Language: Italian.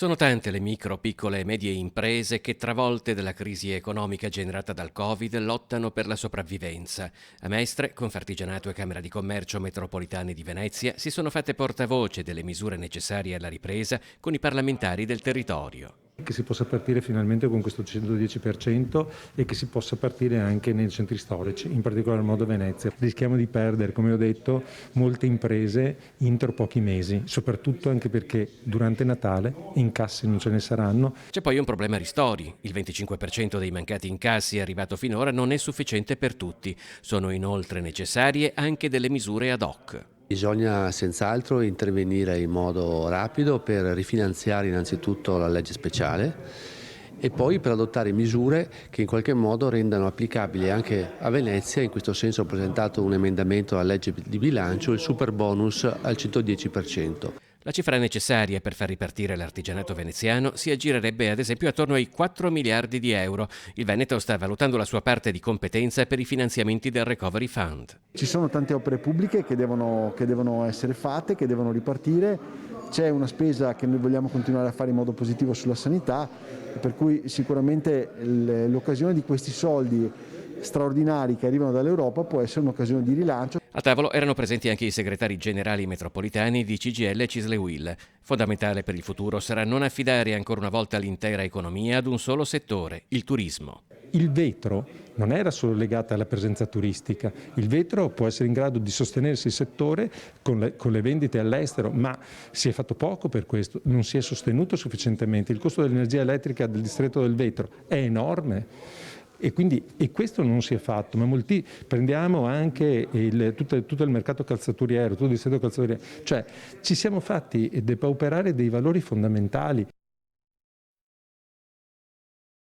Sono tante le micro, piccole e medie imprese che, travolte dalla crisi economica generata dal Covid, lottano per la sopravvivenza. A Mestre, Confartigianato e Camera di Commercio Metropolitane di Venezia si sono fatte portavoce delle misure necessarie alla ripresa con i parlamentari del territorio. Che si possa partire finalmente con questo 110% e che si possa partire anche nei centri storici, in particolar modo Venezia. Rischiamo di perdere, come ho detto, molte imprese entro pochi mesi, soprattutto anche perché durante Natale incassi non ce ne saranno. C'è poi un problema ristori. Il 25% dei mancati incassi arrivato finora non è sufficiente per tutti. Sono inoltre necessarie anche delle misure ad hoc. Bisogna senz'altro intervenire in modo rapido per rifinanziare innanzitutto la legge speciale e poi per adottare misure che in qualche modo rendano applicabile anche a Venezia. In questo senso ho presentato un emendamento alla legge di bilancio, il super bonus al 110%. La cifra necessaria per far ripartire l'artigianato veneziano si aggirerebbe ad esempio attorno ai 4 miliardi di euro. Il Veneto sta valutando la sua parte di competenza per i finanziamenti del Recovery Fund. Ci sono tante opere pubbliche che devono essere fatte, che devono ripartire. C'è una spesa che noi vogliamo continuare a fare in modo positivo sulla sanità, per cui sicuramente l'occasione di questi soldi straordinari che arrivano dall'Europa può essere un'occasione di rilancio. A tavolo erano presenti anche i segretari generali metropolitani di CGIL e Cislewill. Fondamentale per il futuro sarà non affidare ancora una volta l'intera economia ad un solo settore, il turismo. Il vetro non era solo legato alla presenza turistica, il vetro può essere in grado di sostenersi il settore con le vendite all'estero, ma si è fatto poco per questo, non si è sostenuto sufficientemente. Il costo dell'energia elettrica del distretto del vetro è enorme. E questo non si è fatto, ma prendiamo anche tutto il mercato calzaturiero, tutto il distretto calzaturiero, cioè ci siamo fatti depauperare dei valori fondamentali.